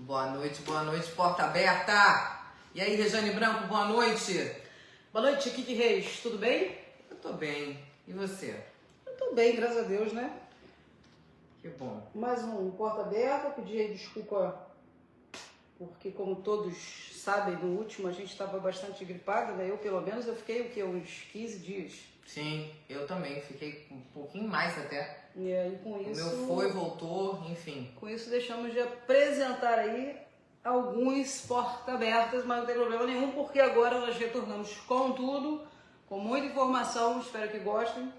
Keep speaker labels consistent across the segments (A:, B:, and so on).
A: Boa noite, porta aberta! E aí, Rejane Branco, boa noite!
B: Boa noite, Kiki Reis, tudo bem?
A: Eu tô bem, e você?
B: Eu tô bem, graças a Deus, né?
A: Que bom.
B: Mais um porta aberta, pedi aí desculpa, porque como todos sabem, no último a gente estava bastante gripada, né? Eu pelo menos, eu fiquei o quê? Uns 15 dias.
A: Sim, eu também, fiquei um pouquinho mais até.
B: E aí com isso...
A: O meu foi, voltou, enfim.
B: Com isso deixamos de apresentar aí alguns porta-abertas, mas não tem problema nenhum, porque agora nós retornamos com tudo, com muita informação, espero que gostem.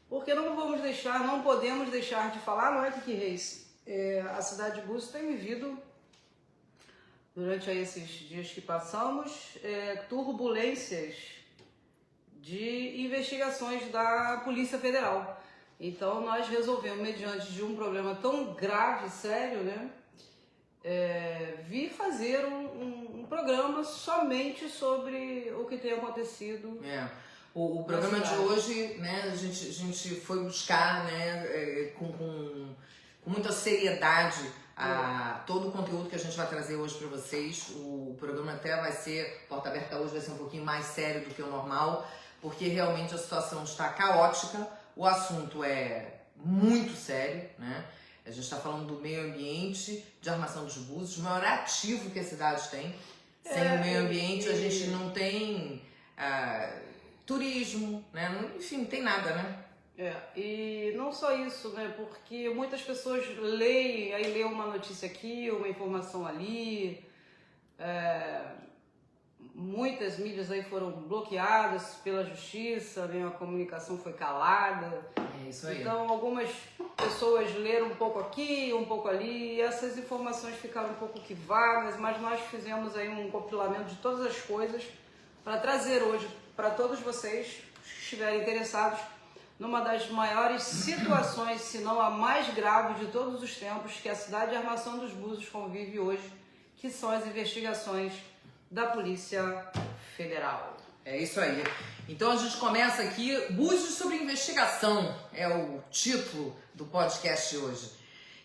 B: Porque não podemos deixar de falar, não é, Kiki Reis? A cidade de Búzios tem vivido, durante aí esses dias que passamos, turbulências de investigações da Polícia Federal. Então nós resolvemos, mediante de um problema tão grave, sério, né, vir fazer um programa somente sobre o que tem acontecido.
A: O programa de hoje, né, a gente foi buscar, né, com muita seriedade todo o conteúdo que a gente vai trazer hoje para vocês. O programa até vai ser, porta aberta hoje vai ser um pouquinho mais sério do que o normal, porque realmente a situação está caótica, o assunto é muito sério, né? A gente está falando do meio ambiente, de Armação dos Búzios, o maior ativo que a cidade tem. Sem o meio ambiente a gente não tem turismo, né? Enfim, não tem nada, né?
B: E não só isso, né? Porque muitas pessoas lê uma notícia aqui, uma informação ali. Muitas mídias aí foram bloqueadas pela justiça, né? A comunicação foi calada.
A: É isso aí.
B: Então algumas pessoas leram um pouco aqui, um pouco ali, e essas informações ficaram um pouco que vagas, mas nós fizemos aí um compilamento de todas as coisas para trazer hoje para todos vocês que estiverem interessados numa das maiores situações, se não a mais grave de todos os tempos, que a cidade de Armação dos Búzios convive hoje, que são as investigações da Polícia Federal.
A: É isso aí. Então a gente começa aqui, Búzios sobre investigação, é o título do podcast de hoje.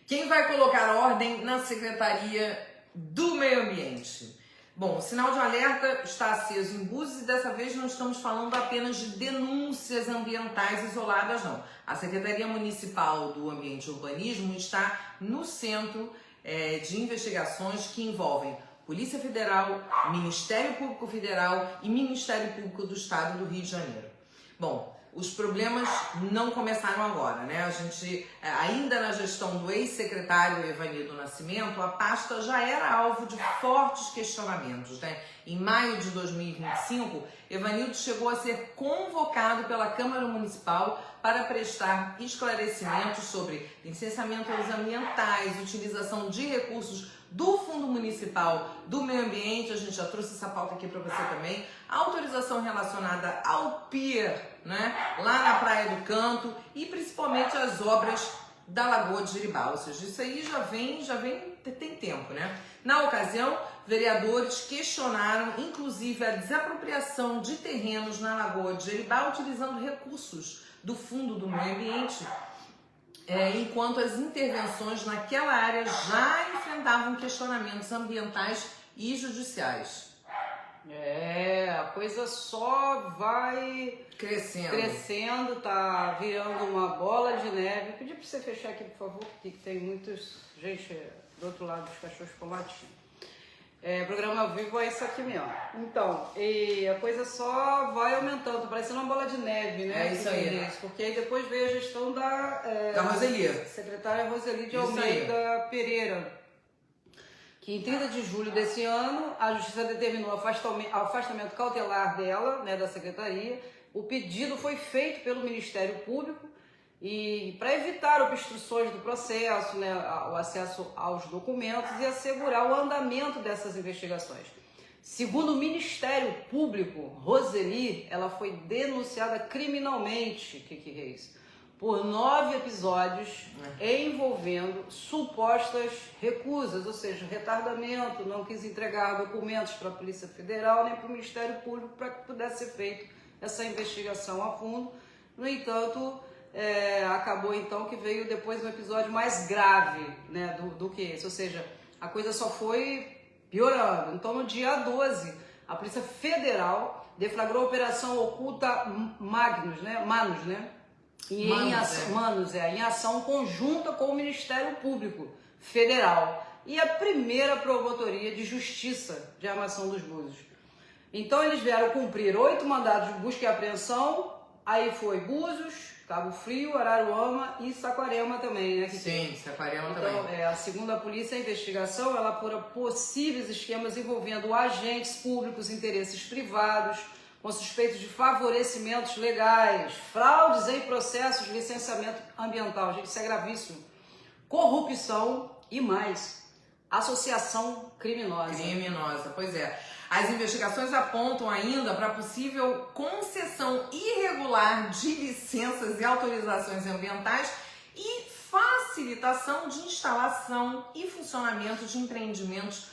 A: Quem vai colocar ordem na Secretaria do Meio Ambiente? Bom, o sinal de alerta está aceso em Búzios e dessa vez não estamos falando apenas de denúncias ambientais isoladas, não. A Secretaria Municipal do Ambiente e Urbanismo está no centro de investigações que envolvem Polícia Federal, Ministério Público Federal e Ministério Público do Estado do Rio de Janeiro. Bom, os problemas não começaram agora, né? A gente, ainda na gestão do ex-secretário Evanildo Nascimento, a pasta já era alvo de fortes questionamentos, né? Em maio de 2025, Evanildo chegou a ser convocado pela Câmara Municipal para prestar esclarecimentos sobre licenciamentos ambientais, utilização de recursos do Fundo Municipal do Meio Ambiente, a gente já trouxe essa pauta aqui para você também, autorização relacionada ao pier, né, lá na Praia do Canto e principalmente as obras da Lagoa de Jeribá, ou seja, isso aí tem tempo, né? Na ocasião, vereadores questionaram inclusive a desapropriação de terrenos na Lagoa de Jeribá utilizando recursos do Fundo do Meio Ambiente, enquanto as intervenções naquela área já enfrentavam questionamentos ambientais e judiciais.
B: A coisa só vai crescendo, tá virando uma bola de neve. Pedi para você fechar aqui, por favor, porque tem muitos gente do outro lado dos cachorros ficam latindo. Programa ao vivo é isso aqui mesmo. Então, a coisa só vai aumentando, parecendo uma bola de neve, né?
A: É isso aí.
B: Porque aí depois veio a gestão da
A: Roseli.
B: Secretária Roseli de Almeida Pereira, que em 30 de julho desse ano, a Justiça determinou o afastamento cautelar dela, né, da Secretaria. O pedido foi feito pelo Ministério Público e para evitar obstruções do processo, né, o acesso aos documentos e assegurar o andamento dessas investigações. Segundo o Ministério Público, Roseli, ela foi denunciada criminalmente, Kiki Reis, por 9 episódios envolvendo supostas recusas, ou seja, retardamento, não quis entregar documentos para a Polícia Federal nem para o Ministério Público para que pudesse ser feita essa investigação a fundo. No entanto, acabou então que veio depois um episódio mais grave, né, do que esse, ou seja, a coisa só foi piorando. Então, no dia 12, a Polícia Federal deflagrou a Operação Oculta Manus, né? Em ação conjunta com o Ministério Público Federal e a primeira Promotoria de Justiça de Armação dos Búzios. Então eles vieram cumprir 8 mandados de busca e apreensão, aí foi Búzios, Cabo Frio, Araruama e Saquarema também, né?
A: Sim, Saquarema
B: então,
A: também.
B: A segunda polícia, a investigação, ela apura possíveis esquemas envolvendo agentes públicos, interesses privados, com suspeitos de favorecimentos legais, fraudes em processos de licenciamento ambiental, gente, isso é gravíssimo, corrupção e mais, associação criminosa.
A: Pois é. As investigações apontam ainda para possível concessão irregular de licenças e autorizações ambientais e facilitação de instalação e funcionamento de empreendimentos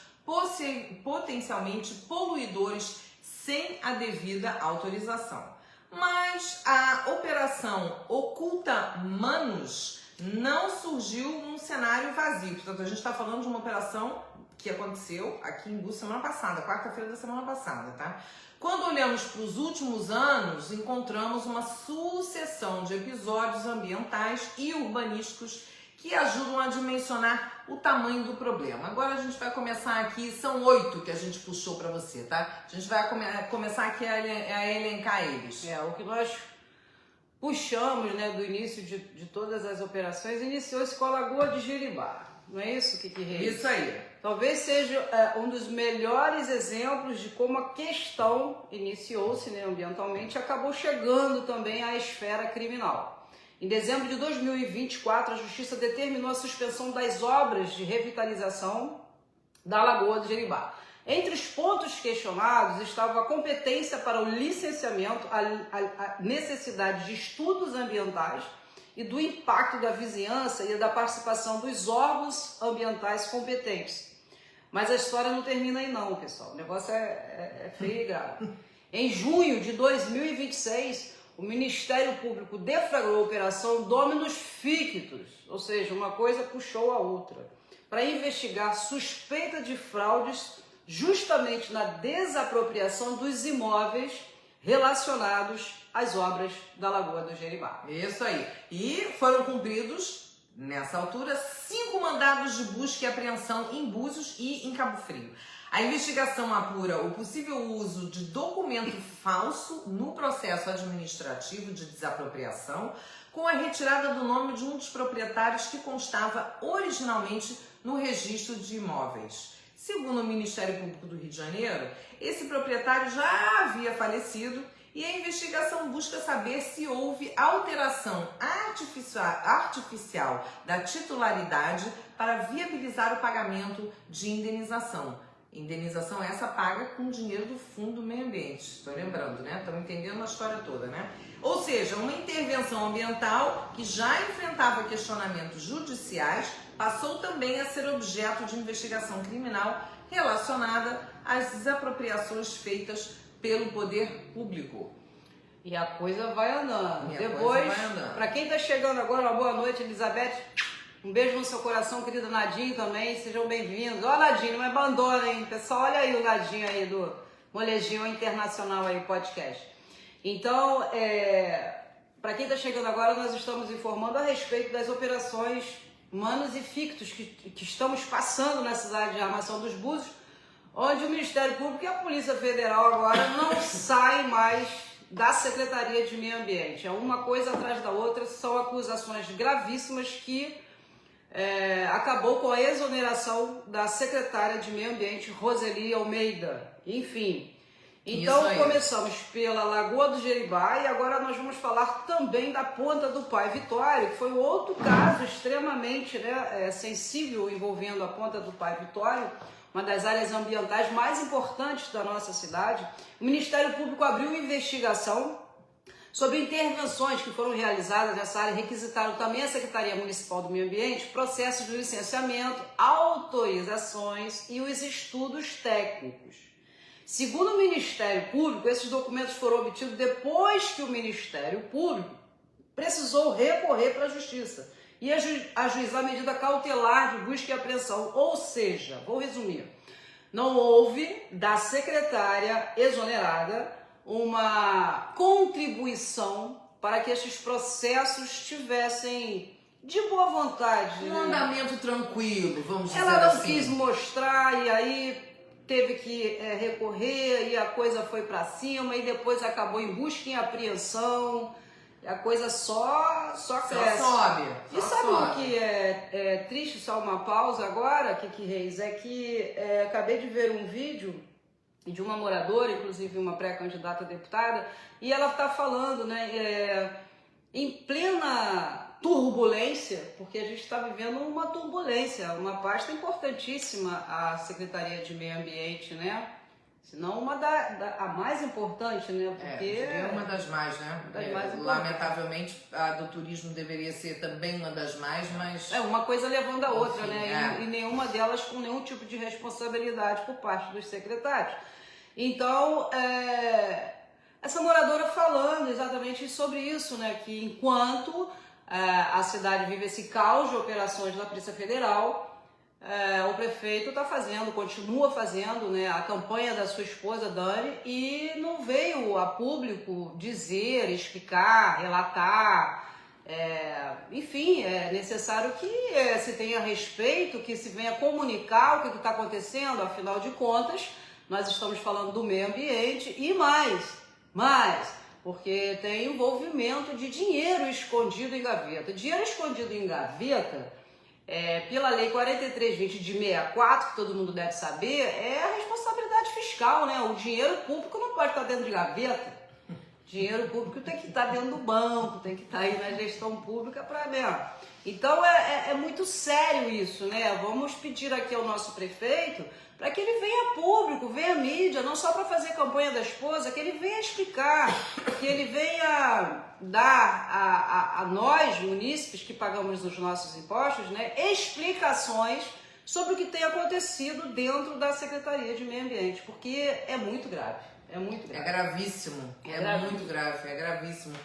A: potencialmente poluidores sem a devida autorização. Mas a Operação Oculta Manus não surgiu num cenário vazio. Portanto, a gente está falando de uma operação que aconteceu aqui em Búzios semana passada, quarta-feira da semana passada, tá? Quando olhamos para os últimos anos, encontramos uma sucessão de episódios ambientais e urbanísticos que ajudam a dimensionar o tamanho do problema. Agora a gente vai começar aqui, são 8 que a gente puxou para você, tá? A gente vai começar aqui a elencar eles.
B: O que nós puxamos, né, do início de todas as operações, iniciou-se com a Lagoa de Jeribá, não é isso, Kiki Reis?
A: Isso aí.
B: Talvez seja um dos melhores exemplos de como a questão iniciou-se, né, ambientalmente e acabou chegando também à esfera criminal. Em dezembro de 2024, a Justiça determinou a suspensão das obras de revitalização da Lagoa do Jeribá. Entre os pontos questionados estava a competência para o licenciamento, a necessidade de estudos ambientais e do impacto da vizinhança e da participação dos órgãos ambientais competentes. Mas a história não termina aí não, pessoal. O negócio é feio e grave. Em junho de 2026, o Ministério Público deflagrou a Operação Dominus Fictus, ou seja, uma coisa puxou a outra, para investigar suspeita de fraudes justamente na desapropriação dos imóveis relacionados às obras da Lagoa do Jeribá.
A: Isso aí. E foram cumpridos, nessa altura, 5 mandados de busca e apreensão em Búzios e em Cabo Frio. A investigação apura o possível uso de documento falso no processo administrativo de desapropriação, com a retirada do nome de um dos proprietários que constava originalmente no registro de imóveis. Segundo o Ministério Público do Rio de Janeiro, esse proprietário já havia falecido e a investigação busca saber se houve alteração artificial da titularidade para viabilizar o pagamento de indenização. Indenização essa paga com dinheiro do Fundo do Meio Ambiente. Estou lembrando, né? Estão entendendo a história toda, né? Ou seja, uma intervenção ambiental que já enfrentava questionamentos judiciais passou também a ser objeto de investigação criminal relacionada às desapropriações feitas pelo poder público.
B: E a coisa vai andando. Depois, para quem está chegando agora, uma boa noite, Elizabeth. Um beijo no seu coração, querida Nadine também, sejam bem-vindos. Ó, Nadine, não me abandona, hein? Pessoal, olha aí o Nadinho aí do Molejinho Internacional aí, podcast. Então, para quem está chegando agora, nós estamos informando a respeito das operações Manus e Fictus que estamos passando na cidade de Armação dos Búzios, onde o Ministério Público e a Polícia Federal agora não saem mais da Secretaria de Meio Ambiente. É uma coisa atrás da outra, são acusações gravíssimas que acabou com a exoneração da secretária de Meio Ambiente, Roseli Almeida. Enfim, então começamos pela Lagoa do Jeribá e agora nós vamos falar também da Ponta do Pai Vitório, que foi outro caso extremamente sensível envolvendo a Ponta do Pai Vitório, uma das áreas ambientais mais importantes da nossa cidade. O Ministério Público abriu uma investigação sobre intervenções que foram realizadas nessa área, requisitaram também a Secretaria Municipal do Meio Ambiente, processos de licenciamento, autorizações e os estudos técnicos. Segundo o Ministério Público, esses documentos foram obtidos depois que o Ministério Público precisou recorrer para a Justiça. e ajuizar medida cautelar de busca e apreensão. Ou seja, vou resumir, não houve da secretária exonerada uma contribuição para que esses processos tivessem de boa vontade.
A: Um andamento tranquilo, vamos dizer assim.
B: Ela não quis mostrar e aí teve que recorrer e a coisa foi para cima e depois acabou em busca e apreensão. A coisa só cresce.
A: Sobe.
B: E sabe o que é triste, só uma pausa agora, Kiki Reis? É que acabei de ver um vídeo de uma moradora, inclusive uma pré-candidata a deputada, e ela está falando, né, em plena turbulência, porque a gente está vivendo uma turbulência, uma pasta importantíssima, a Secretaria de Meio Ambiente, né? Se não a mais importante, né? Porque
A: é uma das mais, né? Lamentavelmente, a do turismo deveria ser também uma das mais, mas...
B: uma coisa levando a outra, enfim, né? E nenhuma delas com nenhum tipo de responsabilidade por parte dos secretários. Então, essa moradora falando exatamente sobre isso, né? Que enquanto a cidade vive esse caos de operações da Polícia Federal, o prefeito está fazendo, continua fazendo, né, a campanha da sua esposa Dani, e não veio a público dizer, explicar, relatar. Enfim, é necessário que se tenha respeito, que se venha comunicar o que está acontecendo, afinal de contas, nós estamos falando do meio ambiente e mais, porque tem envolvimento de dinheiro escondido em gaveta. Dinheiro escondido em gaveta, pela Lei 4320 de 64, que todo mundo deve saber, é a responsabilidade fiscal, né? O dinheiro público não pode estar dentro de gaveta. Dinheiro público tem que estar dentro do banco, tem que estar aí na gestão pública para mesmo. Então é muito sério isso, né? Vamos pedir aqui ao nosso prefeito para que ele venha a público, venha a mídia, não só para fazer campanha da esposa, que ele venha explicar, que ele venha dar a nós, munícipes que pagamos os nossos impostos, né, explicações sobre o que tem acontecido dentro da Secretaria de Meio Ambiente, porque é muito grave. É muito grave.
A: É gravíssimo. Muito grave, é gravíssimo.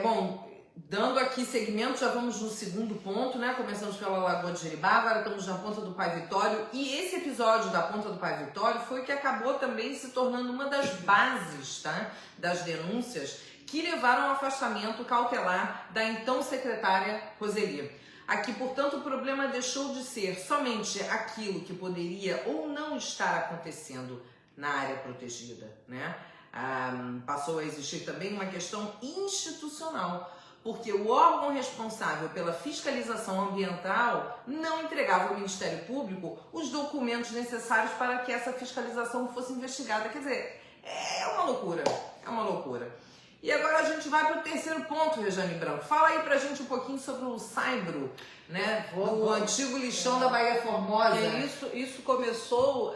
A: Bom, dando aqui segmento, já vamos no segundo ponto, né? Começamos pela Lagoa de Jeribá, agora estamos na Ponta do Pai Vitório. E esse episódio da Ponta do Pai Vitório foi o que acabou também se tornando uma das bases, tá, das denúncias que levaram ao afastamento cautelar da então secretária Roseli. Aqui, portanto, o problema deixou de ser somente aquilo que poderia ou não estar acontecendo na área protegida, né? Passou a existir também uma questão institucional, porque o órgão responsável pela fiscalização ambiental não entregava ao Ministério Público os documentos necessários para que essa fiscalização fosse investigada. Quer dizer, é uma loucura. E agora a gente vai para o terceiro ponto, Rejane Branco. Fala aí pra gente um pouquinho sobre o Saibro, né? O antigo lixão da Baía Formosa.
B: Isso começou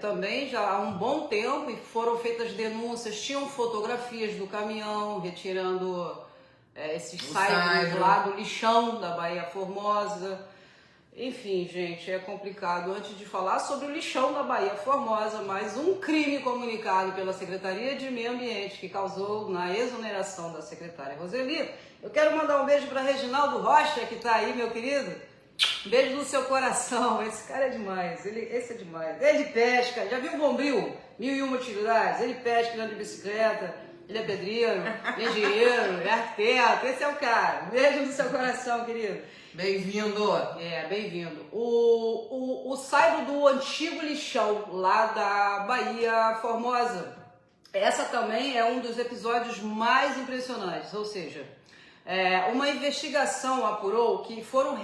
B: também já há um bom tempo e foram feitas denúncias, tinham fotografias do caminhão retirando esses saibros lá do lixão da Baía Formosa. Enfim, gente, é complicado. Antes de falar sobre o lixão da Baía Formosa, mais um crime comunicado pela Secretaria de Meio Ambiente que causou na exoneração da secretária Roseli. Eu quero mandar um beijo para Reginaldo Rocha, que está aí, meu querido. Um beijo no seu coração. Esse cara é demais. Esse é demais. Ele pesca. Já viu o Bombril? 1001 utilidades. Ele pesca, ele anda de bicicleta. Ele é pedreiro, engenheiro, é arquiteto. Esse é o cara. Um beijo no seu coração, querido.
A: Bem-vindo!
B: Bem-vindo. O saibro do antigo lixão, lá da Baía Formosa. Essa também é um dos episódios mais impressionantes, ou seja, uma investigação apurou que foram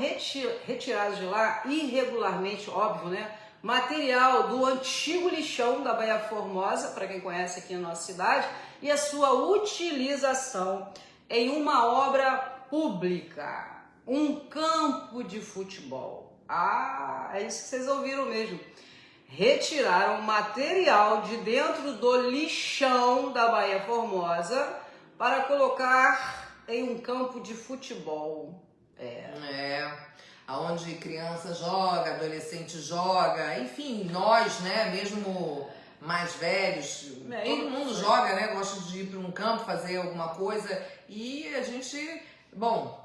B: retirados de lá irregularmente, óbvio, né? Material do antigo lixão da Baía Formosa, para quem conhece aqui na nossa cidade, e a sua utilização em uma obra pública. Um campo de futebol. É isso que vocês ouviram mesmo. Retiraram material de dentro do lixão da Baía Formosa para colocar em um campo de futebol.
A: Onde criança joga, adolescente joga, enfim, nós, né, mesmo mais velhos, todo mundo joga, né, gosta de ir para um campo fazer alguma coisa e a gente, bom...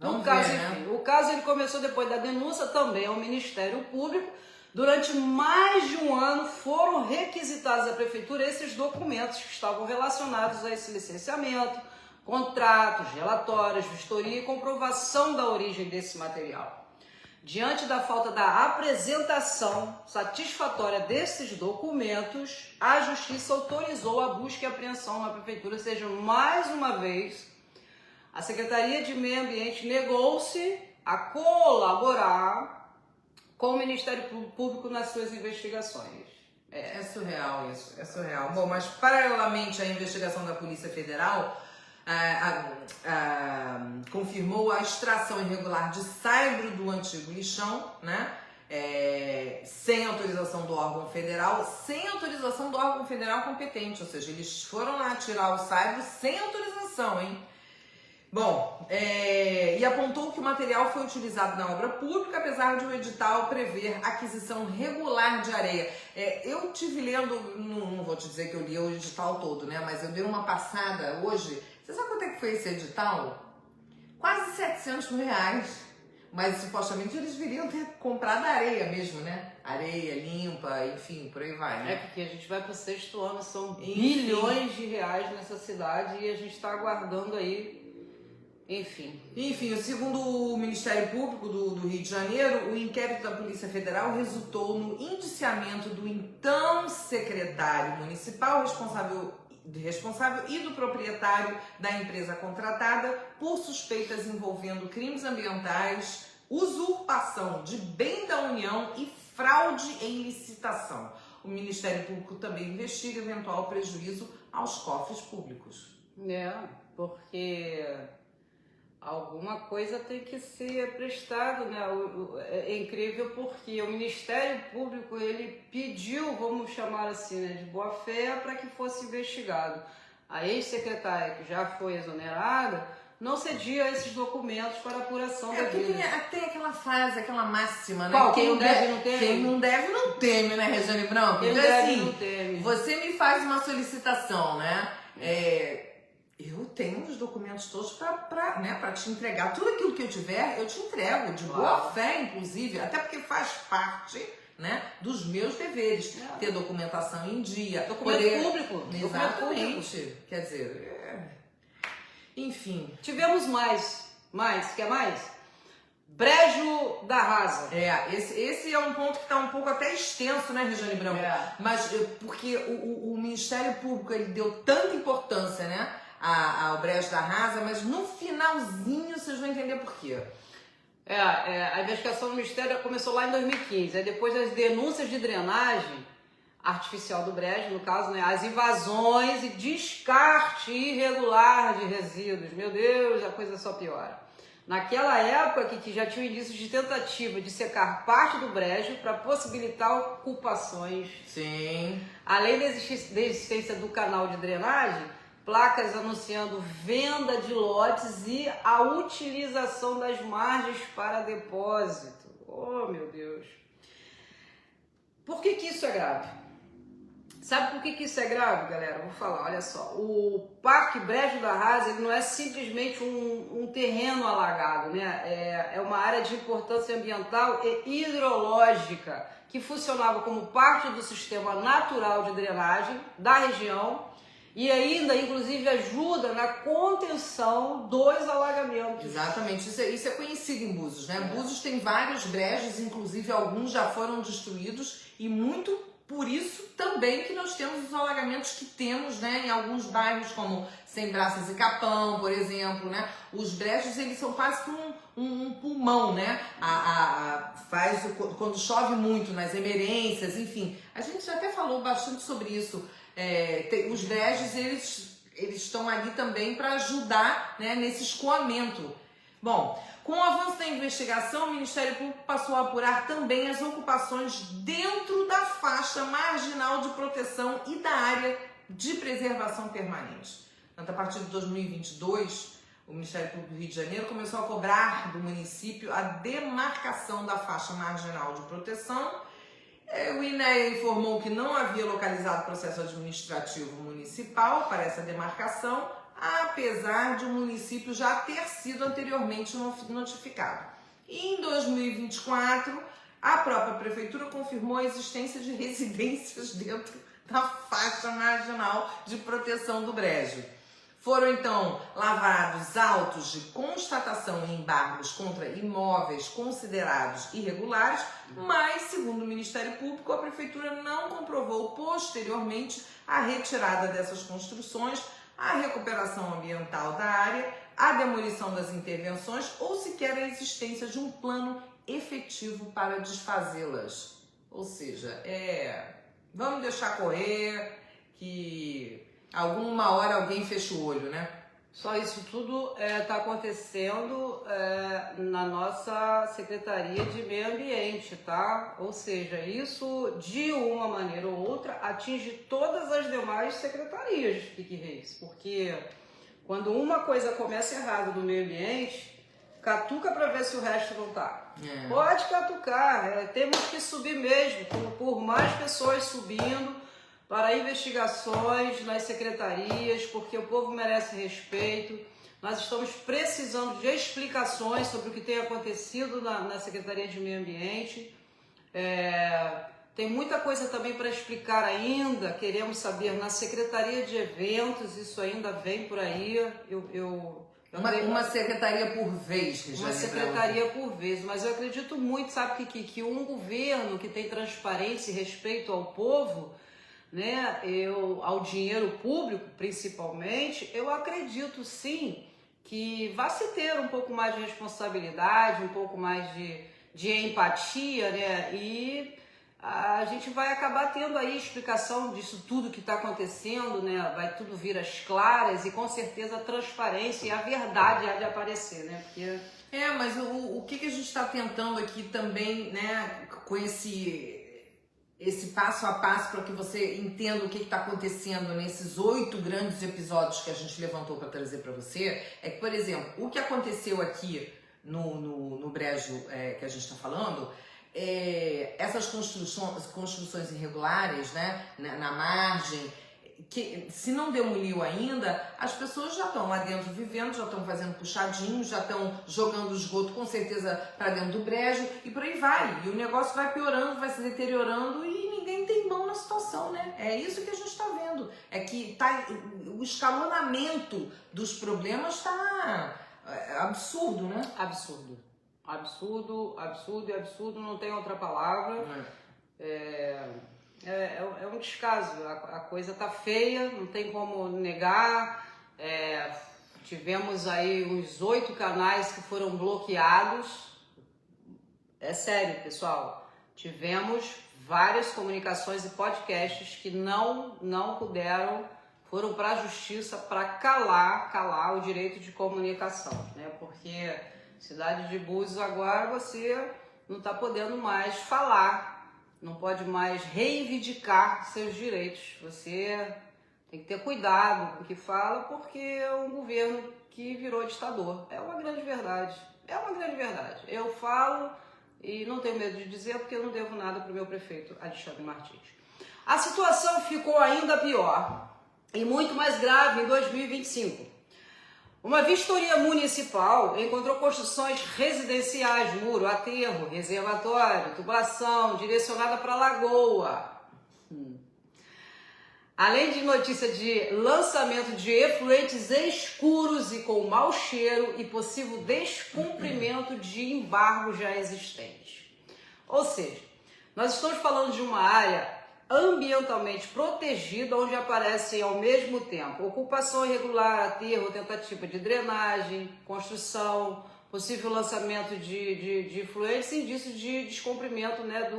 A: Vamos ver, né?
B: Enfim, o caso ele começou depois da denúncia também ao Ministério Público. Durante mais de um ano foram requisitados à Prefeitura esses documentos que estavam relacionados a esse licenciamento, contratos, relatórios, vistoria e comprovação da origem desse material. Diante da falta da apresentação satisfatória desses documentos, a Justiça autorizou a busca e apreensão na Prefeitura, ou seja, mais uma vez, a Secretaria de Meio Ambiente negou-se a colaborar com o Ministério Público nas suas investigações.
A: É surreal isso, é surreal. Bom, mas paralelamente à investigação da Polícia Federal, confirmou a extração irregular de saibro do antigo lixão, né? Sem autorização do órgão federal, competente, ou seja, eles foram lá tirar o saibro sem autorização, hein? Bom, e apontou que o material foi utilizado na obra pública, apesar de o edital prever aquisição regular de areia. Eu tive lendo, não vou te dizer que eu li o edital todo, né? Mas eu dei uma passada hoje. Você sabe quanto é que foi esse edital? Quase 700 mil reais. Mas supostamente eles viriam ter comprado areia mesmo, né? Areia limpa, enfim, por aí vai, né?
B: Porque a gente vai para o 6º ano, são bilhões de reais nessa cidade e a gente está aguardando aí. Enfim,
A: segundo o Ministério Público do Rio de Janeiro, o inquérito da Polícia Federal resultou no indiciamento do então secretário municipal responsável e do proprietário da empresa contratada por suspeitas envolvendo crimes ambientais, usurpação de bem da União e fraude em licitação. O Ministério Público também investiga eventual prejuízo aos cofres públicos.
B: Porque alguma coisa tem que ser prestado, né? É incrível porque o Ministério Público, ele pediu, vamos chamar assim, né, de boa fé para que fosse investigado. A ex-secretária, que já foi exonerada, não cedia esses documentos para apuração da vida.
A: Tem aquela frase, aquela máxima, né?
B: Qual? Quem não deve, não teme.
A: Quem não deve, não teme, né, Regiane Branco?
B: Quem
A: então,
B: deve,
A: assim,
B: não teme.
A: Você me faz uma solicitação, né? Eu tenho os documentos todos para te entregar. Tudo aquilo que eu tiver, eu te entrego, de boa fé, inclusive, até porque faz parte, né, dos meus deveres. Ter documentação em dia.
B: Documento público.
A: Exatamente. Quer dizer, enfim.
B: Tivemos mais. Quer mais? Brejo da Rasa.
A: Esse é um ponto que está um pouco até extenso, né, Regiane Branco? Mas porque o Ministério Público ele deu tanta importância, né, ao Brejo da Rasa, mas no finalzinho vocês vão entender por quê.
B: A investigação do Ministério começou lá em 2015, aí depois das denúncias de drenagem artificial do brejo, no caso, né, as invasões e descarte irregular de resíduos. Meu Deus, a coisa só piora. Naquela época que já tinha indícios de tentativa de secar parte do brejo para possibilitar ocupações.
A: Sim.
B: Além da existência do canal de drenagem, placas anunciando venda de lotes e a utilização das margens para depósito. Oh, meu Deus. Por que isso é grave? Sabe por que isso é grave, galera? Vou falar, olha só. O Parque Brejo da Rasa ele não é simplesmente um terreno alagado, né? É uma área de importância ambiental e hidrológica que funcionava como parte do sistema natural de drenagem da região e ainda, inclusive, ajuda na contenção dos alagamentos.
A: Exatamente, isso é conhecido em Búzios, né? Búzios tem vários brejos, inclusive alguns já foram destruídos e muito por isso também que nós temos os alagamentos que temos, né, em alguns bairros como Sem Braças e Capão, por exemplo, né? Os brejos, eles são quase como um pulmão, né? Quando chove muito nas emergências, enfim. A gente já até falou bastante sobre isso. Os brejos, eles estão ali também para ajudar, né, nesse escoamento. Bom, com o avanço da investigação, o Ministério Público passou a apurar também as ocupações dentro da faixa marginal de proteção e da área de preservação permanente. A partir de 2022, o Ministério Público do Rio de Janeiro começou a cobrar do município a demarcação da faixa marginal de proteção. O INEA informou que não havia localizado processo administrativo municipal para essa demarcação, apesar de o município já ter sido anteriormente notificado. E em 2024, a própria prefeitura confirmou a existência de residências dentro da faixa marginal de proteção do Brejo. Foram então lavrados autos de constatação e embargos contra imóveis considerados irregulares, mas, segundo o Ministério Público, a prefeitura não comprovou posteriormente a retirada dessas construções, a recuperação ambiental da área, a demolição das intervenções ou sequer a existência de um plano efetivo para desfazê-las. Ou seja, vamos deixar correr, que alguma hora alguém fecha o olho, né?
B: Só isso tudo está acontecendo na nossa Secretaria de Meio Ambiente, tá? Ou seja, isso de uma maneira ou outra atinge todas as demais secretarias, Pique Reis, porque quando uma coisa começa errada no meio ambiente, catuca para ver se o resto não tá. Pode catucar, temos que subir mesmo, por mais pessoas subindo para investigações nas secretarias, porque o povo merece respeito. Nós estamos precisando de explicações sobre o que tem acontecido na Secretaria de Meio Ambiente. Tem muita coisa também para explicar ainda, queremos saber na Secretaria de Eventos, isso ainda vem por aí.
A: Uma secretaria por vez, Regiane.
B: Uma secretaria por vez, mas eu acredito muito, sabe, que um governo que tem transparência e respeito ao povo, né, ao dinheiro público principalmente, eu acredito sim que vai se ter um pouco mais de responsabilidade, um pouco mais de empatia, né, e a gente vai acabar tendo aí explicação disso tudo que está acontecendo, né, vai tudo vir às claras e com certeza a transparência e a verdade há de aparecer, né, porque...
A: mas o que a gente está tentando aqui também, né, com esse passo a passo para que você entenda o que está acontecendo nesses 8 grandes episódios que a gente levantou para trazer para você, é que, por exemplo, o que aconteceu aqui no Brejo que a gente está falando, essas construções irregulares, né, na margem, que se não demoliu ainda, as pessoas já estão lá dentro vivendo, já estão fazendo puxadinhos, já estão jogando esgoto com certeza para dentro do brejo e por aí vai. E o negócio vai piorando, vai se deteriorando e ninguém tem mão na situação, né? É isso que a gente está vendo. É que o escalonamento dos problemas está absurdo, né?
B: Absurdo. Absurdo, absurdo e absurdo, não tem outra palavra. É um descaso, a coisa tá feia, não tem como negar. Tivemos aí uns 8 canais que foram bloqueados. É sério, pessoal. Tivemos várias comunicações e podcasts que não puderam, foram para a justiça para calar o direito de comunicação, né? Porque cidade de Búzios agora você não está podendo mais falar, não pode mais reivindicar seus direitos. Você tem que ter cuidado com o que fala, porque é um governo que virou ditador. É uma grande verdade. É uma grande verdade. Eu falo e não tenho medo de dizer, porque eu não devo nada para o meu prefeito, Alexandre Martins. A situação ficou ainda pior e muito mais grave em 2025. Uma vistoria municipal encontrou construções residenciais, muro, aterro, reservatório, tubulação, direcionada para a lagoa. Além de notícia de lançamento de efluentes escuros e com mau cheiro e possível descumprimento de embargos já existentes. Ou seja, nós estamos falando de uma área ambientalmente protegida, onde aparecem ao mesmo tempo ocupação irregular, aterro, tentativa de drenagem, construção, possível lançamento de efluentes e indícios de descumprimento, né,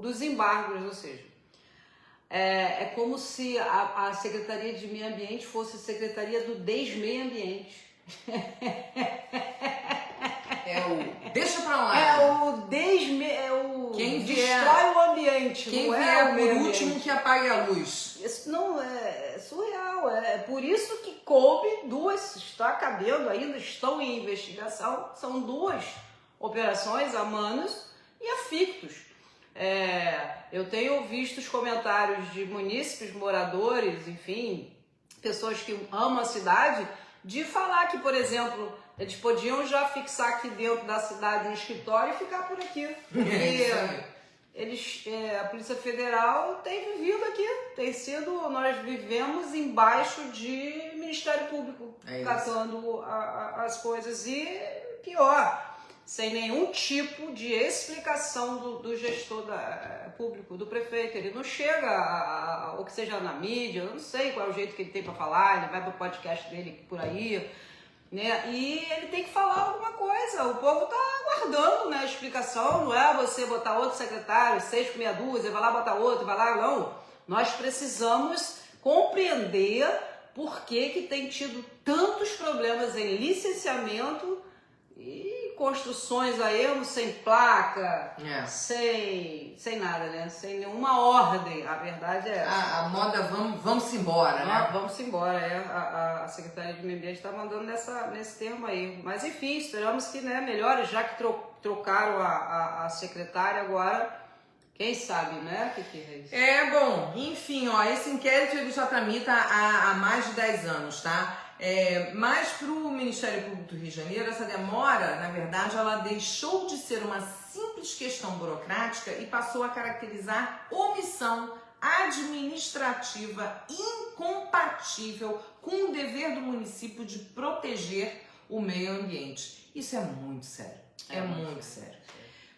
B: dos embargos, ou seja, é como se a Secretaria de Meio Ambiente fosse a Secretaria do Desmeio Ambiente.
A: Deixa pra lá.
B: Quem destrói o ambiente.
A: Quem
B: não
A: vier
B: o
A: por último que apague a luz.
B: Isso não é surreal. É por isso que coube está cabendo ainda, estão em investigação. São 2 operações, a Manos e a Fictus. Eu tenho visto os comentários de munícipes, moradores, enfim, pessoas que amam a cidade, de falar que, por exemplo, eles podiam já fixar aqui dentro da cidade um escritório e ficar por aqui. A Polícia Federal tem vivido aqui, nós vivemos embaixo de Ministério Público, catando as coisas e pior, sem nenhum tipo de explicação do gestor público, do prefeito. Ele não chega, ou que seja na mídia, eu não sei qual é o jeito que ele tem para falar, ele vai pro podcast dele por aí, né? E ele tem que falar alguma coisa. O povo tá aguardando, né, a explicação. Não é você botar outro secretário, 6 por meia dúzia, vai lá botar outro, vai lá, não. Nós precisamos compreender por que tem tido tantos problemas em licenciamento e construções aí sem placa, sem nada, né? Sem nenhuma ordem. A verdade é essa.
A: A moda vamos embora, né?
B: Vamos embora, a Secretaria de Meio Ambiente está mandando nesse termo aí. Mas enfim, esperamos que, né, melhore, já que trocaram a secretária agora, quem sabe, né? Que é isso?
A: Bom, enfim, ó, esse inquérito ele já tramita há mais de 10 anos, tá? Mas para o Ministério Público do Rio de Janeiro, essa demora, na verdade, ela deixou de ser uma simples questão burocrática e passou a caracterizar omissão administrativa incompatível com o dever do município de proteger o meio ambiente. Isso é muito sério, muito sério.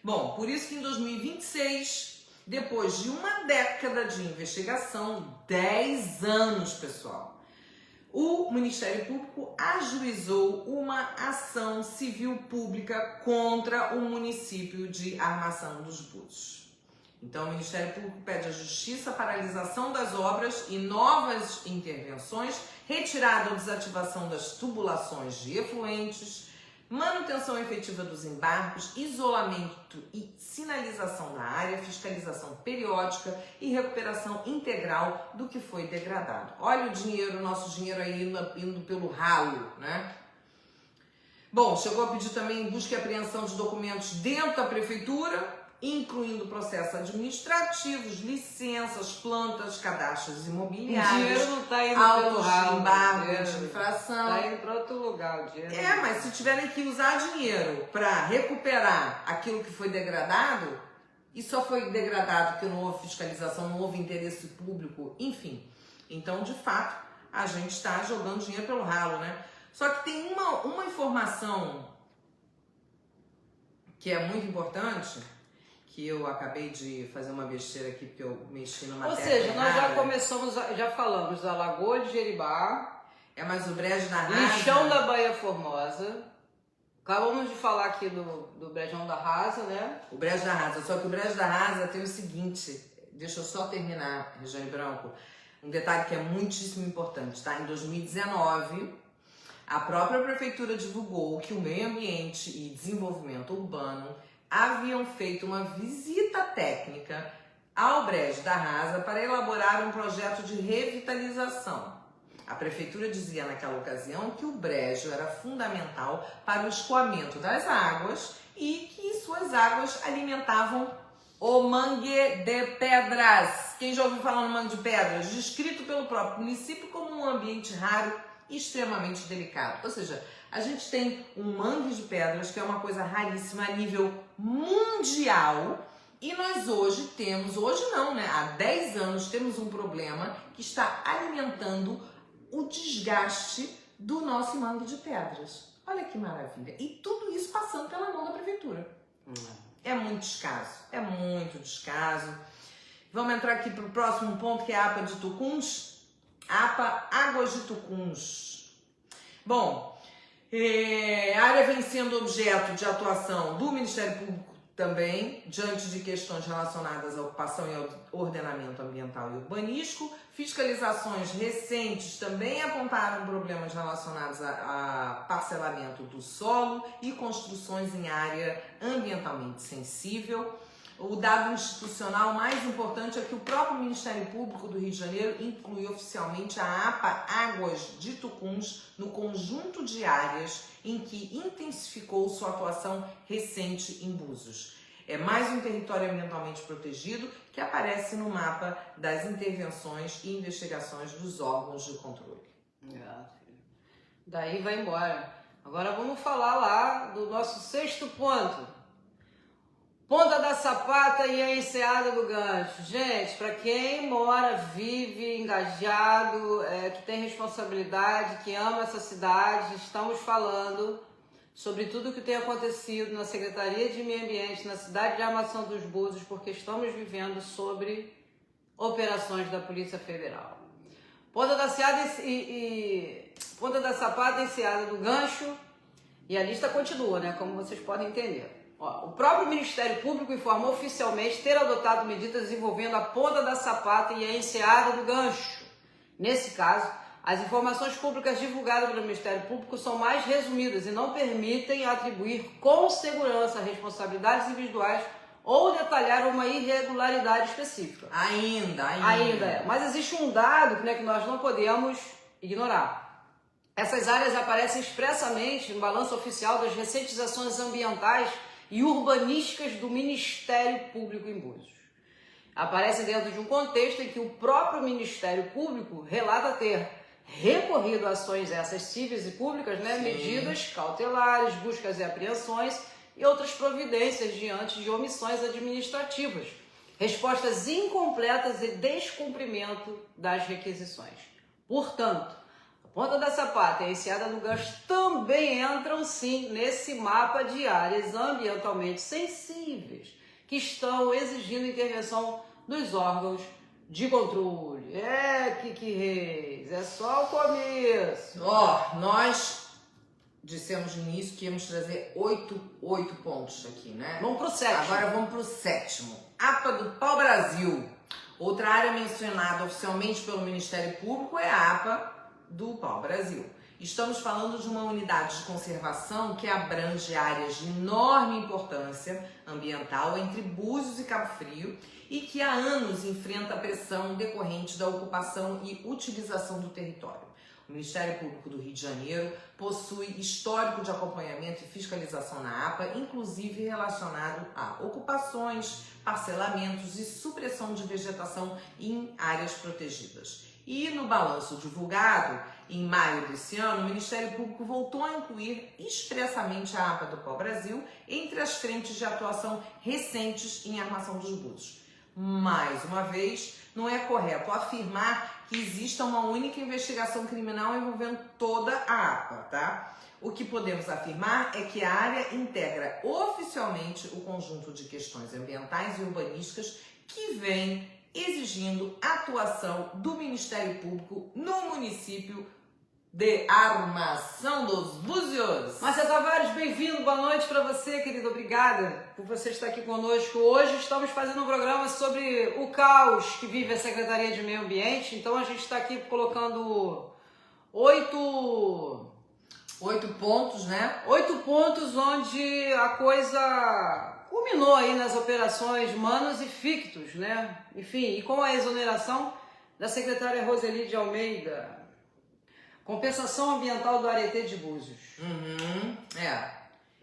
A: Bom, por isso que em 2026, depois de uma década de investigação, 10 anos, pessoal, o Ministério Público ajuizou uma ação civil pública contra o município de Armação dos Búzios. Então, o Ministério Público pede à Justiça a paralisação das obras e novas intervenções, retirada ou desativação das tubulações de efluentes, manutenção efetiva dos embargos, isolamento e sinalização da área, fiscalização periódica e recuperação integral do que foi degradado. Olha o dinheiro, o nosso dinheiro aí indo pelo ralo, né? Bom, chegou a pedir também busca e apreensão de documentos dentro da prefeitura, incluindo processos administrativos, licenças, plantas, cadastros imobiliários,
B: o dinheiro não tá indo pelo ralo,
A: embargo de infração.
B: Tá indo para outro lugar o dinheiro.
A: Mas se tiverem que usar dinheiro para recuperar aquilo que foi degradado, e só foi degradado porque não houve fiscalização, não houve interesse público, enfim. Então, de fato, a gente está jogando dinheiro pelo ralo, né? Só que tem uma informação que é muito importante, que eu acabei de fazer uma besteira aqui porque eu mexi numa matéria.
B: Ou seja, nós já começamos, já falamos da Lagoa de Jeribá,
A: mas o Brejo da Rasa,
B: lixão da Baía Formosa. Acabamos de falar aqui do Brejão da Rasa, né?
A: O Brejo da Rasa, só que o Brejo da Rasa tem o seguinte, deixa eu só terminar, Regiane Branco, um detalhe que é muitíssimo importante, tá? Em 2019, a própria prefeitura divulgou que o Meio Ambiente e Desenvolvimento Urbano haviam feito uma visita técnica ao Brejo da Rasa para elaborar um projeto de revitalização. A prefeitura dizia naquela ocasião que o brejo era fundamental para o escoamento das águas e que suas águas alimentavam o Mangue de Pedras. Quem já ouviu falar no Mangue de Pedras? Descrito pelo próprio município como um ambiente raro e extremamente delicado. Ou seja, a gente tem um Mangue de Pedras que é uma coisa raríssima a nível mundial. E nós hoje não, né? Há 10 anos temos um problema que está alimentando o desgaste do nosso Mangue de Pedras. Olha que maravilha. E tudo isso passando pela mão da prefeitura. É muito descaso, é muito descaso. Vamos entrar aqui para o próximo ponto, que é a APA de Tucuns. APA Águas de Tucuns. Bom, a área vem sendo objeto de atuação do Ministério Público também, diante de questões relacionadas à ocupação e ao ordenamento ambiental e urbanístico. Fiscalizações recentes também apontaram problemas relacionados a parcelamento do solo e construções em área ambientalmente sensível. O dado institucional mais importante é que o próprio Ministério Público do Rio de Janeiro inclui oficialmente a APA Águas de Tucuns no conjunto de áreas em que intensificou sua atuação recente em Búzios. É mais um território ambientalmente protegido que aparece no mapa das intervenções e investigações dos órgãos de controle.
B: Daí vai embora. Agora vamos falar lá do nosso 6º ponto. Ponta da Sapata e a Enseada do Gancho. Gente, para quem mora, vive, engajado, que tem responsabilidade, que ama essa cidade, estamos falando sobre tudo o que tem acontecido na Secretaria de Meio Ambiente, na cidade de Armação dos Búzios, porque estamos vivendo sobre operações da Polícia Federal. Ponta da Sapata e Enseada do Gancho, e a lista continua, né? Como vocês podem entender. Ó, o próprio Ministério Público informou oficialmente ter adotado medidas envolvendo a Ponta da Sapata e a Enseada do Gancho. Nesse caso, as informações públicas divulgadas pelo Ministério Público são mais resumidas e não permitem atribuir com segurança responsabilidades individuais ou detalhar uma irregularidade específica. Ainda é. Mas existe um dado, né, que nós não podemos ignorar. Essas áreas aparecem expressamente no balanço oficial das recentes ações ambientais e urbanísticas do Ministério Público em Búzios. Aparecem dentro de um contexto em que o próprio Ministério Público relata ter recorrido a ações essas cíveis e públicas, né, medidas cautelares, buscas e apreensões e outras providências diante de omissões administrativas, respostas incompletas e descumprimento das requisições. Portanto, a Ponta da Sapata e a Enseada do Gancho também entram sim nesse mapa de áreas ambientalmente sensíveis que estão exigindo intervenção dos órgãos de controle. Kiki Reis, é só o começo.
A: Nós dissemos no início que íamos trazer 8 pontos aqui, né?
B: Vamos pro 7º.
A: Agora vamos pro 7º. APA do Pau-Brasil. Outra área mencionada oficialmente pelo Ministério Público é a APA do Pau-Brasil. Estamos falando de uma unidade de conservação que abrange áreas de enorme importância ambiental entre Búzios e Cabo Frio e que há anos enfrenta a pressão decorrente da ocupação e utilização do território. O Ministério Público do Rio de Janeiro possui histórico de acompanhamento e fiscalização na APA, inclusive relacionado a ocupações, parcelamentos e supressão de vegetação em áreas protegidas. E no balanço divulgado em maio desse ano, o Ministério Público voltou a incluir expressamente a APA do Pau-Brasil entre as frentes de atuação recentes em Armação dos Búzios. Mais uma vez, não é correto afirmar que exista uma única investigação criminal envolvendo toda a APA, tá? O que podemos afirmar é que a área integra oficialmente o conjunto de questões ambientais e urbanísticas que vem exigindo atuação do Ministério Público no município de Armação dos Búzios.
B: Márcia Tavares, bem-vindo, boa noite para você, querido. Obrigada por você estar aqui conosco. Hoje estamos fazendo um programa sobre o caos que vive a Secretaria de Meio Ambiente. Então a gente está aqui colocando 8
A: pontos, né?
B: 8 pontos onde a coisa culminou aí nas operações Manos e Fictus, né? Enfim, e com a exoneração da secretária Roseli de Almeida. Compensação ambiental do Aretê de Búzios.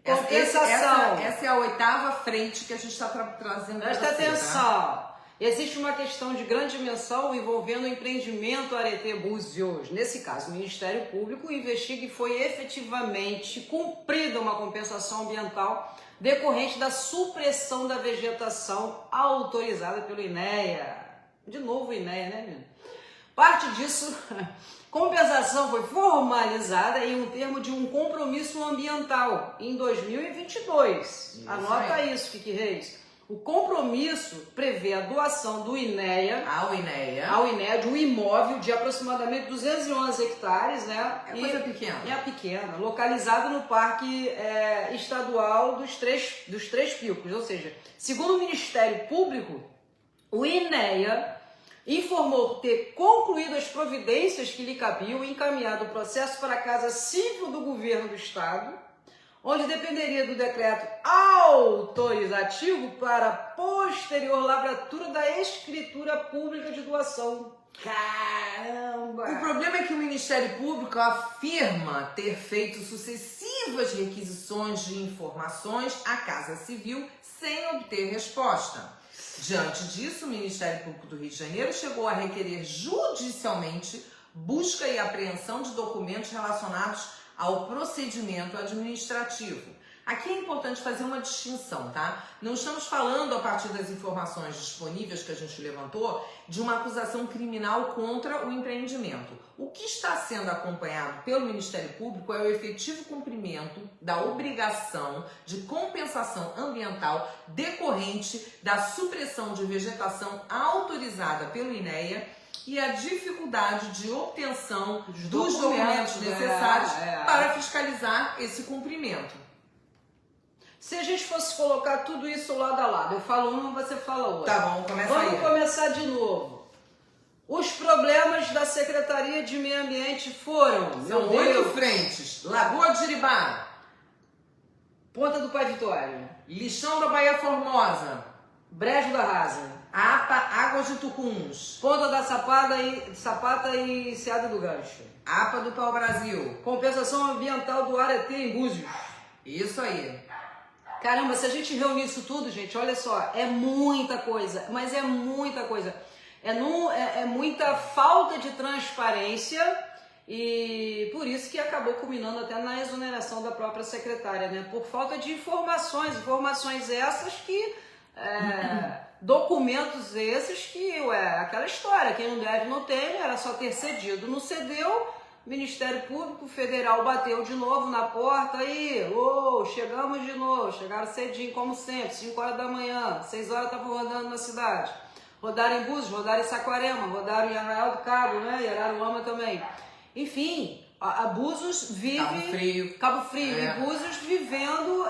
B: Compensação.
A: Essa é a 8ª frente que a gente está trazendo.
B: Presta atenção. Existe uma questão de grande dimensão envolvendo o empreendimento Aretê Búzios. Nesse caso, o Ministério Público investiga e foi efetivamente cumprida uma compensação ambiental decorrente da supressão da vegetação autorizada pelo INEA. De novo o INEA, né, menino? Parte disso, compensação foi formalizada em um termo de um compromisso ambiental em 2022. Anota isso, Kiki Reis. O compromisso prevê a doação do INEA ao INEA de um imóvel de aproximadamente 211 hectares, né?
A: Coisa pequena.
B: É pequena, localizado no Parque Estadual dos Três Picos. Ou seja, segundo o Ministério Público, o INEA informou ter concluído as providências que lhe cabiam e encaminhado o processo para a Casa Civil do Governo do Estado, onde dependeria do decreto autorizativo para posterior lavratura da escritura pública de doação. Caramba!
A: O problema é que o Ministério Público afirma ter feito sucessivas requisições de informações à Casa Civil sem obter resposta. Diante disso, o Ministério Público do Rio de Janeiro chegou a requerer judicialmente busca e apreensão de documentos relacionados ao procedimento administrativo. Aqui é importante fazer uma distinção, tá? Não estamos falando, a partir das informações disponíveis que a gente levantou, de uma acusação criminal contra o empreendimento. O que está sendo acompanhado pelo Ministério Público é o efetivo cumprimento da obrigação de compensação ambiental decorrente da supressão de vegetação autorizada pelo INEA e a dificuldade de obtenção dos documentos necessários para fiscalizar esse cumprimento.
B: Se a gente fosse colocar tudo isso lado a lado, eu falo uma, você fala outra.
A: Tá bom, começa aí.
B: Vamos começar de novo. Os problemas da Secretaria de Meio Ambiente foram...
A: São 8 frentes. Lagoa de Jiribá,
B: Ponta do Pai Vitória,
A: Lixão da Baía Formosa,
B: Brejo da Rasa,
A: APA Águas de Tucuns,
B: Ponta da Sapata e Seada do Gancho,
A: APA do Pau Brasil.
B: Compensação Ambiental do Aretê em Búzios.
A: Isso aí.
B: Caramba, se a gente reunir isso tudo, gente, olha só, é muita coisa, mas é muita coisa. É muita falta de transparência e por isso que acabou culminando até na exoneração da própria secretária, né? Por falta de informações essas que... documentos esses que, aquela história, quem não deve não teme, era só ter cedido. Não cedeu, Ministério Público Federal bateu de novo na porta e, chegamos de novo, chegaram cedinho, como sempre, 5 horas da manhã, 6 horas estavam rodando na cidade. Rodaram em Búzios, rodaram em Saquarema, rodaram em Arraial do Cabo, né, e Araruama também. Enfim, a Búzios vive... Cabo Frio. E Búzios vivendo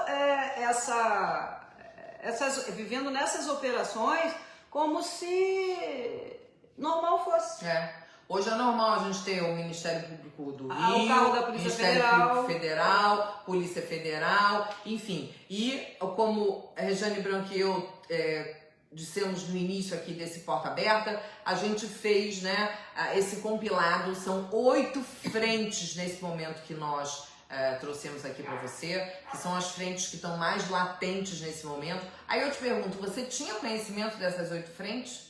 B: vivendo nessas operações como se normal fosse.
A: Hoje é normal a gente ter o Ministério Público do Rio,
B: o carro da Polícia
A: Ministério
B: Federal.
A: Público Federal, Polícia Federal, enfim. E como a Regiane Branco e eu dissemos no início aqui desse Porta Aberta, a gente fez, né, esse compilado, são 8 frentes nesse momento que nós trouxemos aqui para você, que são as frentes que estão mais latentes nesse momento. Aí eu te pergunto, você tinha conhecimento dessas 8 frentes?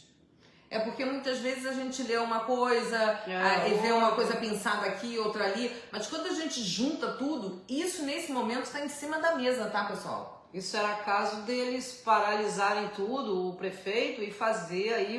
A: É porque muitas vezes a gente lê uma coisa e vê uma coisa pensada aqui, outra ali, mas quando a gente junta tudo, isso nesse momento está em cima da mesa, tá, pessoal?
B: Isso era caso deles paralisarem tudo, o prefeito, e fazer aí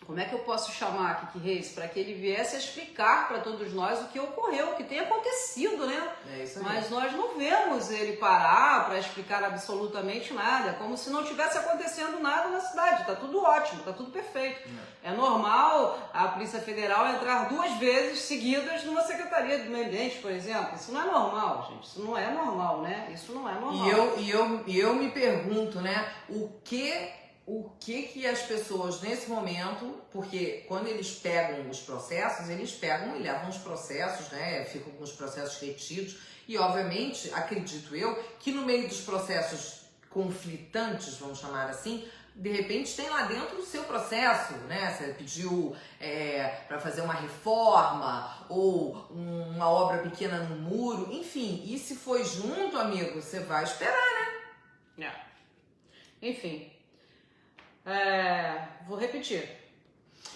B: como é que eu posso chamar, Kiki Reis, para que ele viesse a explicar para todos nós o que ocorreu, o que tem acontecido, né?
A: É isso aí.
B: Mas nós não vemos ele parar para explicar absolutamente nada, como se não tivesse acontecendo nada na cidade. Tá tudo ótimo, tá tudo perfeito. É normal a Polícia Federal entrar 2 vezes seguidas numa Secretaria do Meio Ambiente, por exemplo. Isso não é normal, gente. Isso não é normal, né? Isso não é normal.
A: E eu me pergunto, né, o que as pessoas nesse momento, porque quando eles pegam os processos, eles pegam e levam os processos, né, ficam com os processos retidos e obviamente, acredito eu, que no meio dos processos conflitantes, vamos chamar assim, de repente tem lá dentro o seu processo, né, você pediu para fazer uma reforma ou uma obra pequena no muro, enfim, e se foi junto, amigo, você vai esperar, né?
B: Enfim. Vou repetir.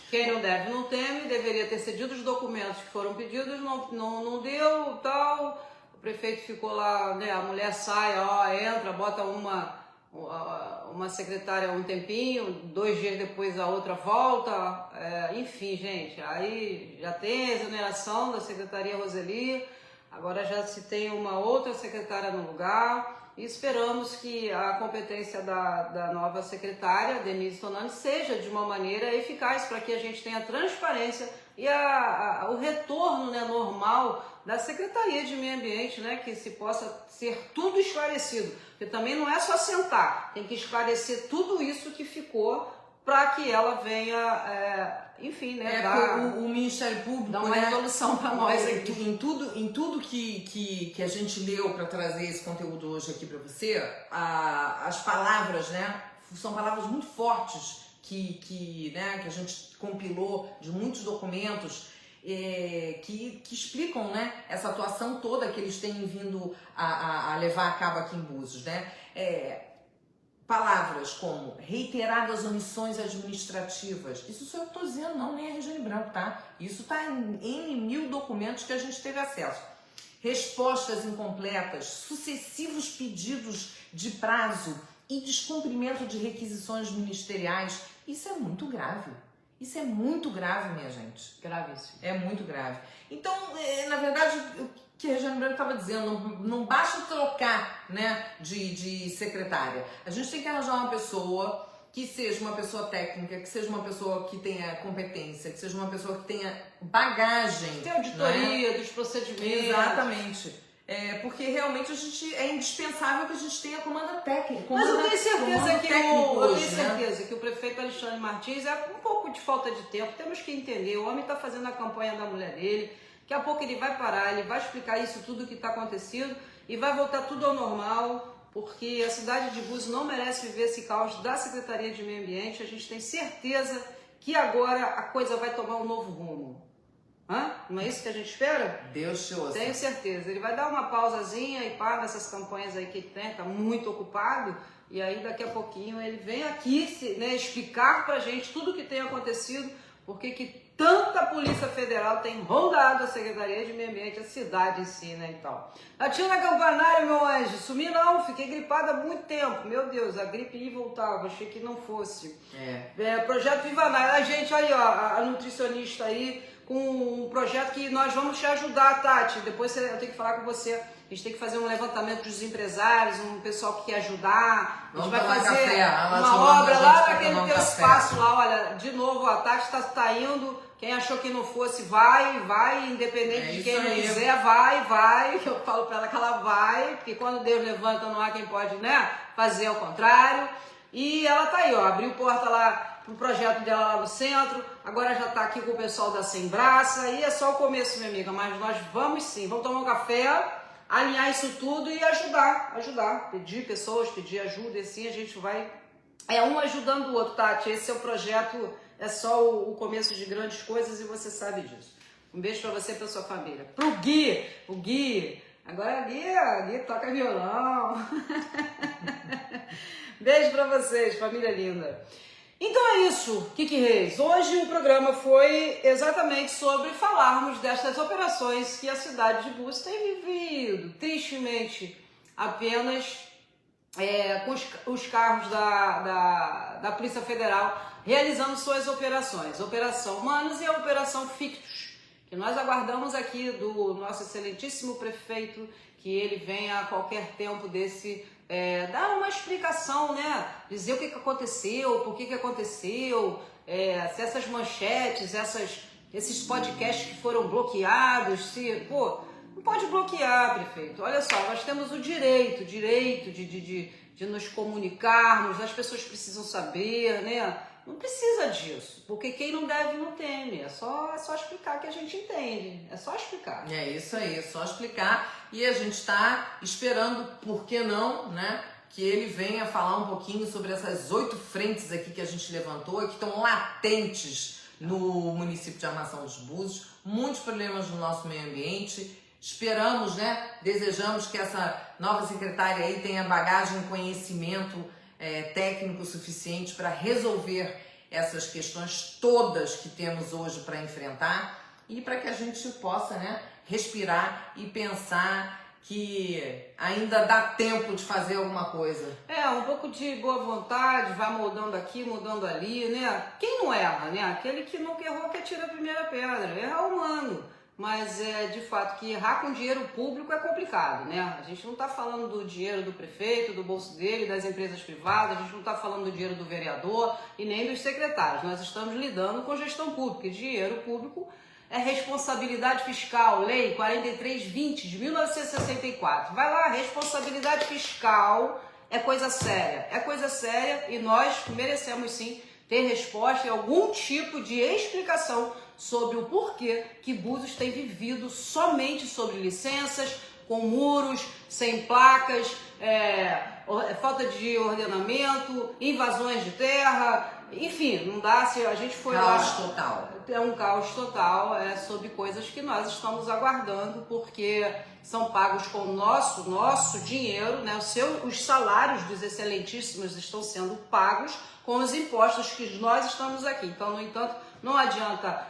B: Quem não deve não teme, deveria ter cedido os documentos que foram pedidos, não deu, tal. O prefeito ficou lá, né, a mulher sai, entra, bota uma secretária um tempinho, 2 dias depois a outra volta. Enfim, gente, aí já tem a exoneração da Secretaria Roseli, agora já se tem uma outra secretária no lugar. E esperamos que a competência da nova secretária, Denise Tonani, seja de uma maneira eficaz para que a gente tenha transparência e o retorno, né, normal da Secretaria de Meio Ambiente, né, que se possa ser tudo esclarecido. Porque também não é só sentar, tem que esclarecer tudo isso que ficou para que ela venha, enfim, né,
A: o Ministério Público,
B: dar uma resolução para nós aqui.
A: Em tudo que a gente leu para trazer esse conteúdo hoje aqui para você, as palavras, né, são palavras muito fortes que a gente compilou de muitos documentos que explicam, né, essa atuação toda que eles têm vindo a levar a cabo aqui em Búzios, né? palavras como reiteradas omissões administrativas, isso só eu estou dizendo, não, nem a Regiane Branco, tá? Isso está em N mil documentos que a gente teve acesso. Respostas incompletas, sucessivos pedidos de prazo e descumprimento de requisições ministeriais, isso é muito grave. Isso é muito grave, minha gente.
B: Gravíssimo.
A: É muito grave. Então, na verdade, o que a Regiane Branco estava dizendo, não basta trocar, né, de secretária. A gente tem que arranjar uma pessoa que seja uma pessoa técnica, que seja uma pessoa que tenha competência, que seja uma pessoa que tenha bagagem.
B: Tem auditoria, né, dos procedimentos.
A: Exatamente. Porque realmente é indispensável que a gente tenha comando técnico.
B: Mas eu tenho certeza que o prefeito Alexandre Martins é um pouco de falta de tempo. Temos que entender, o homem está fazendo a campanha da mulher dele. Daqui a pouco ele vai parar, ele vai explicar isso tudo que está acontecendo e vai voltar tudo ao normal, porque a cidade de Búzios não merece viver esse caos da Secretaria de Meio Ambiente. A gente tem certeza que agora a coisa vai tomar um novo rumo. Não é isso que a gente espera?
A: Deus te ouça.
B: Tenho certeza. Ele vai dar uma pausazinha e pá nessas campanhas aí que ele tem, tá muito ocupado, e aí daqui a pouquinho ele vem aqui explicar pra gente tudo o que tem acontecido, porque que tanta Polícia Federal tem rondado a Secretaria de Meio Ambiente, a cidade em si, né, e tal. Tatiana Campanário, meu anjo, sumi não, fiquei gripada há muito tempo, meu Deus, a gripe ia e voltava, achei que não fosse. Projeto Vivanai, a gente aí, ó, a nutricionista aí, com um projeto que nós vamos te ajudar, Tati. Depois eu tenho que falar com você. A gente tem que fazer um levantamento dos empresários, um pessoal que quer ajudar. A gente vai fazer uma obra lá naquele teu espaço lá. Olha, de novo, a Tati tá indo. Quem achou que não fosse, vai, independente de quem não quiser, vai. Eu falo pra ela que ela vai, porque quando Deus levanta não há quem pode, né, fazer ao contrário. E ela tá aí, ó, abriu porta lá pro projeto dela lá no centro, agora já tá aqui com o pessoal da Sem Braça, e é só o começo, minha amiga, mas nós vamos sim, vamos tomar um café, alinhar isso tudo e ajudar, pedir pessoas, pedir ajuda, e assim a gente vai, um ajudando o outro, Tati, esse é o projeto, é só o começo de grandes coisas e você sabe disso. Um beijo pra você e pra sua família. Pro Gui, agora Gui toca violão. Beijo pra vocês, família linda. Então é isso, Kiki Reis. Hoje o programa foi exatamente sobre falarmos destas operações que a cidade de Búzios tem vivido. Tristemente, apenas com os carros da Polícia Federal realizando suas operações. Operação Humanos e a Operação Fictus, que nós aguardamos aqui do nosso excelentíssimo prefeito, que ele venha a qualquer tempo dar uma explicação, né? Dizer o que aconteceu, por que aconteceu, se essas manchetes, esses podcasts que foram bloqueados, não pode bloquear, prefeito. Olha só, nós temos o direito de nos comunicarmos, as pessoas precisam saber, né? Não precisa disso, porque quem não deve não teme, é só explicar que a gente entende, é só explicar.
A: É isso aí, é só explicar, e a gente está esperando, por que não, né, que ele venha falar um pouquinho sobre essas 8 frentes aqui que a gente levantou, que estão latentes no município de Armação dos Búzios, muitos problemas no nosso meio ambiente. Esperamos, né, desejamos que essa nova secretária aí tenha bagagem e conhecimento técnico suficiente para resolver essas questões todas que temos hoje para enfrentar e para que a gente possa, né, respirar e pensar que ainda dá tempo de fazer alguma coisa.
B: Um pouco de boa vontade, vai moldando aqui, moldando ali, né? Quem não erra, né? Aquele que nunca errou que atira a primeira pedra. Errar é humano. Mas de fato que errar com dinheiro público é complicado, né? A gente não está falando do dinheiro do prefeito, do bolso dele, das empresas privadas, a gente não está falando do dinheiro do vereador e nem dos secretários. Nós estamos lidando com gestão pública. E dinheiro público é responsabilidade fiscal, lei 4320 de 1964. Vai lá, responsabilidade fiscal é coisa séria e nós merecemos sim ter resposta e algum tipo de explicação sobre o porquê que Búzios tem vivido somente sobre licenças, com muros, sem placas, falta de ordenamento, invasões de terra, enfim, não dá se a gente foi
A: Caos
B: lá.
A: total.
B: É um caos total, sobre coisas que nós estamos aguardando, porque são pagos com o nosso dinheiro, né? Os salários dos excelentíssimos estão sendo pagos com os impostos que nós estamos aqui. Então, no entanto, não adianta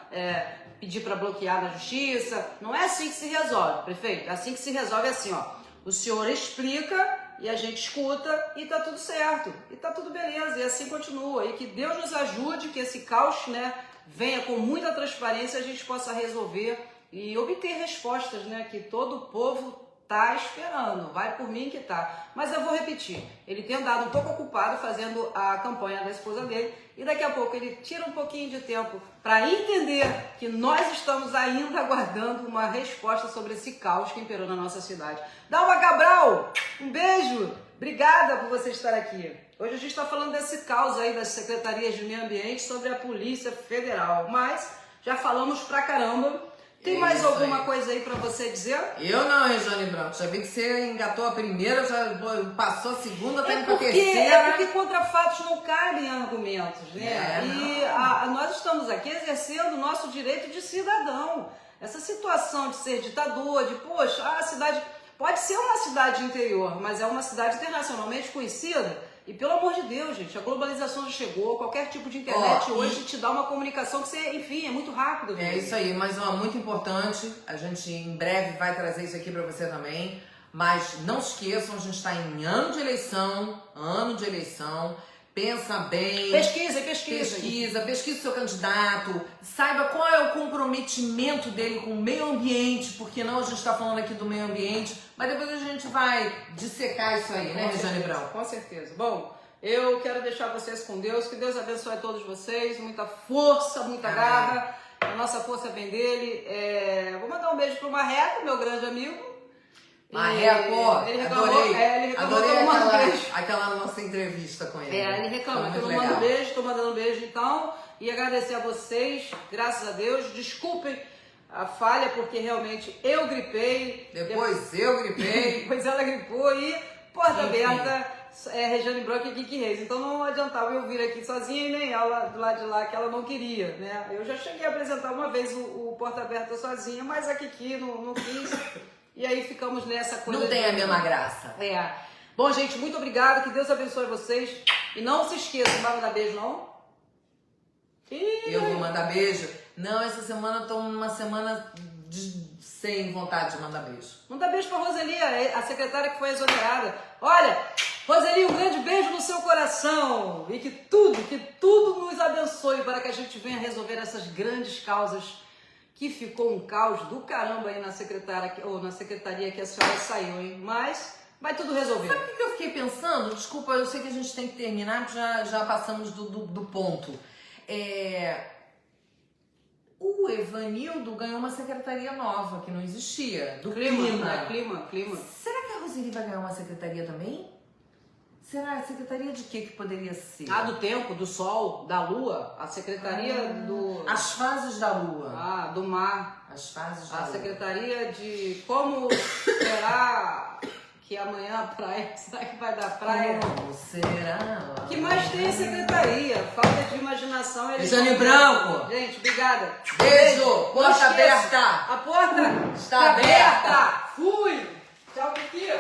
B: pedir para bloquear na justiça, não é assim que se resolve, prefeito. Assim que se resolve é assim, ó, o senhor explica e a gente escuta e tá tudo certo, e tá tudo beleza, e assim continua. E que Deus nos ajude, que esse caos, né, venha com muita transparência, a gente possa resolver e obter respostas, né, que todo o povo tá esperando. Vai por mim que tá. Mas eu vou repetir, ele tem andado um pouco ocupado fazendo a campanha da esposa dele, e daqui a pouco ele tira um pouquinho de tempo para entender que nós estamos ainda aguardando uma resposta sobre esse caos que imperou na nossa cidade. Dalva Cabral, um beijo! Obrigada por você estar aqui. Hoje a gente está falando desse caos aí das secretarias de meio ambiente sobre a Polícia Federal, mas já falamos pra caramba. Tem mais alguma coisa aí pra você dizer?
A: Eu não, Rejane Branco. Já vi que você engatou a primeira, já passou a segunda, tá indo pra terceira.
B: É porque contra fatos não cabem argumentos, né? Nós estamos aqui exercendo o nosso direito de cidadão. Essa situação de ser ditador, de, poxa, a cidade pode ser uma cidade interior, mas é uma cidade internacionalmente conhecida. E pelo amor de Deus, gente, a globalização já chegou, qualquer tipo de internet hoje te dá uma comunicação que você, enfim, é muito rápido.
A: É isso aí, mas muito importante, a gente em breve vai trazer isso aqui pra você também, mas não esqueçam, a gente está em ano de eleição, pensa bem. Pesquisa o seu candidato, saiba qual é o comprometimento dele com o meio ambiente, porque não a gente está falando aqui do meio ambiente, mas depois a gente vai dissecar isso aí, né, Rejane Branco?
B: Com certeza. Bom, eu quero deixar vocês com Deus, que Deus abençoe a todos vocês, muita força, muita garra, a nossa força vem dele. Vou mandar um beijo pro Marreco, meu grande amigo.
A: Marreco,
B: ele reclamou,
A: adorei aquela nossa entrevista com ele.
B: Ele reclama que eu não mando beijo, tô mandando beijo então, e agradecer a vocês, graças a Deus, desculpem a falha, porque realmente eu gripei.
A: Depois eu gripei.
B: Depois ela gripou e porta aberta, Rejane Branco e Kiki Reis. Então não adiantava eu vir aqui sozinha e nem ela do lado de lá, que ela não queria, né? Eu já cheguei a apresentar uma vez o Porta Aberta sozinha, mas a Kiki não quis. E aí ficamos nessa coisa.
A: Não tem a mesma graça.
B: Bom, gente, muito obrigada. Que Deus abençoe vocês. E não se esqueçam, não vai mandar beijo, não?
A: Eu vou mandar beijo. Não, essa semana eu tô numa semana sem vontade de mandar beijo.
B: Manda beijo pra Roseli, a secretária que foi exonerada. Olha, Roseli, um grande beijo no seu coração. E que tudo nos abençoe para que a gente venha resolver essas grandes causas. Que ficou um caos do caramba aí na secretaria que a senhora saiu, hein? Mas vai tudo resolver.
A: Sabe o que eu fiquei pensando? Desculpa, eu sei que a gente tem que terminar, porque já passamos do ponto. O Evanildo ganhou uma secretaria nova, que não existia, do clima.
B: Clima.
A: Será que a Roseli vai ganhar uma secretaria também? Será a secretaria de que poderia ser?
B: Do tempo, do sol, da lua, a secretaria do...
A: As fases da lua.
B: Do mar.
A: As fases da lua.
B: A secretaria de como será que amanhã a praia, será que vai dar praia?
A: Como será?
B: O que mais tem é secretaria, falta de imaginação.
A: Rejane Branco.
B: Gente, obrigada.
A: Beijo, porta aberta.
B: A porta
A: está aberta.
B: Fui. Tchau, Kiki.